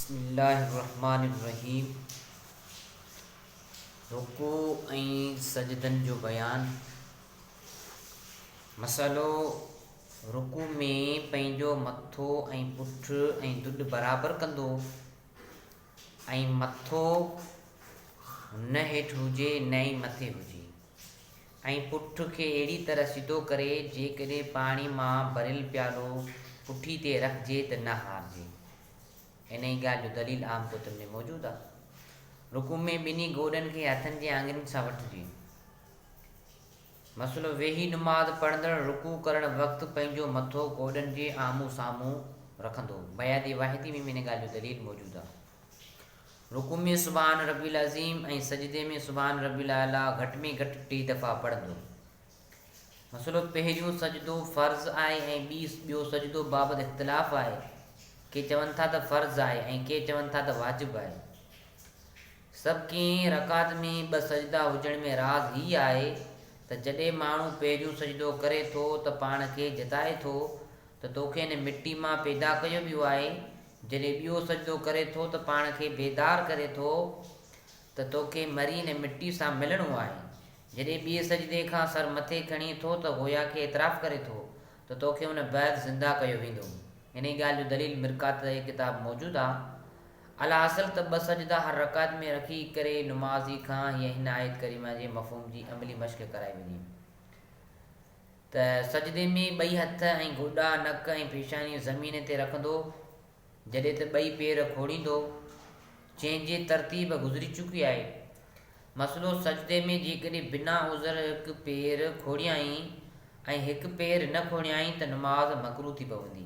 बिस्मिल्लाहिर्रहमानिर्रहीम। रुकू ऐं सजदन जो बयान। मसलो रुकू में पंहिंजो मथो ऐं पुठ ऐं दुॾ बराबरि कंदो ऐं मथो न हेठि हुजे न ई मथे हुजे ऐं पुठ खे अहिड़ी तरह सिधो करे जेकॾहिं पाणी मां भरियल प्यालो पुठी ते रखिजे त न हारिजे। इन ई ॻाल्हि जो दलील आम कुतुब में मौजूदु आहे। रुकू में ॿिन्ही गोॾनि खे हथनि जे आङिरियुनि सां वठिजे। मसलो वेही नुमाज़ पढ़ंदड़ रुकू करण वक़्तु पंहिंजो मथो गोॾनि जे आम्हूं साम्हूं रखंदो। बयादी वाहिदी में इन ॻाल्हि जो दलील मौजूदु आहे। रुकू में सुभान रब्बिल अज़ीम ऐं सजदे में सुभान रब्बिल आला घटि में घटि 3 दफ़ा पढ़ंदो। मसलो पहिरियों सजदो फ़र्ज़ आहे ऐं ॿियो सजदो बाबति इख़्तिलाफ़ आहे। के चवनि था त फ़र्ज़ आहे ऐं के चवनि था त वाजिबु आहे। सभु कंहिं रकात में 2 सजदा हुजण में राज़ ही आहे त जॾहिं माण्हू पहिरियों सजदो करे थो त पाण खे जताए थो त तोखे हिन मिटी मां पैदा कयो वियो आहे। जॾहिं ॿियो सजदो करे थो त पाण खे बेदार करे थो त तोखे मरी हिन मिटी सां मिलणो आहे। जॾहिं ॿिए सजदे खां सर मथे खणी थो त गोया खे एतिराफ़ करे थो त तोखे हुन बैदि ज़िंदा कयो वेंदो। इन ई ॻाल्हि जो दलील मिरकात जी किताब मौजूदु आहे। अलहासिल त 2 सजदा हर रकात में रखी करे नुमाज़ी खां हीअ हिन आयत करीमा जे मफ़हूम जी अमली मश्क़ कराई वञे त सजदे में 2 हथ ऐं गोॾा नक ऐं पेशानी ज़मीन ते रखंदो जॾहिं त 2 पेर खोड़ींदो जंहिंजी तरतीब गुज़री चुकी आहे। मसलो सजदे में जेकॾहिं बिना उज़र हिकु पेर खोड़ियाई ऐं हिकु पेर न खोड़ियाई त नुमाज़ मकरूह थी पवंदी।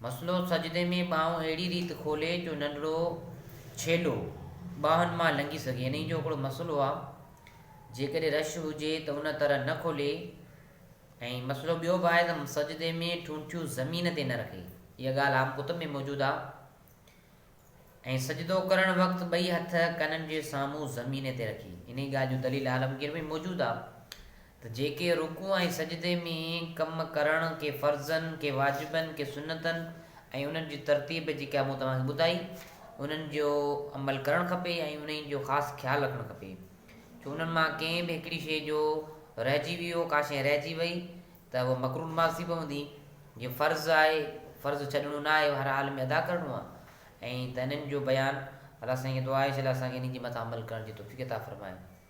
मसलो सजदे में ॿाहूं अहिड़ी रीति खोले जो नंढड़ो छेलो ॿाहुनि मां लंघी सघे। इन जो हिकिड़ो मसलो आहे जेकॾहिं रश हुजे त उन तरह न खोले। ऐं मसलो ॿियो बि आहे त सजदे में ठूंठियूं ज़मीन ते न रखे। इहा ॻाल्हि आम कुतुब में मौजूदु आहे। ऐं सजदो करणु वक़्तु 2 हथ कननि जे साम्हूं ज़मीन ते रखी। इन ई ॻाल्हि जो दलील आलमगीर में मौजूदु आहे त जेके रुकू ऐं सजदे में कमु करणु के फ़र्ज़नि के वाजिबनि के सुनतनि ऐं उन्हनि जी तरतीब जेका मूं तव्हांखे ॿुधाई उन्हनि जो अमल करणु खपे ऐं उन्हनि जो ख़ासि ख़्यालु रखणु खपे। छो उन्हनि मां कंहिं बि हिकिड़ी शइ जो रहिजी वियो का शइ रहिजी वई त उहा मकरूह नुमाज़ थी पवंदी। जीअं फ़र्ज़ु आहे फ़र्ज़ु छॾिणो न आहे हर हाल में अदा करिणो आहे। ऐं त हिननि जो बयानु अलाह साईं खे दुआ आहे असांखे हिन जे मथां अमल करण जी तौफ़ीक़ अता फ़रमाए।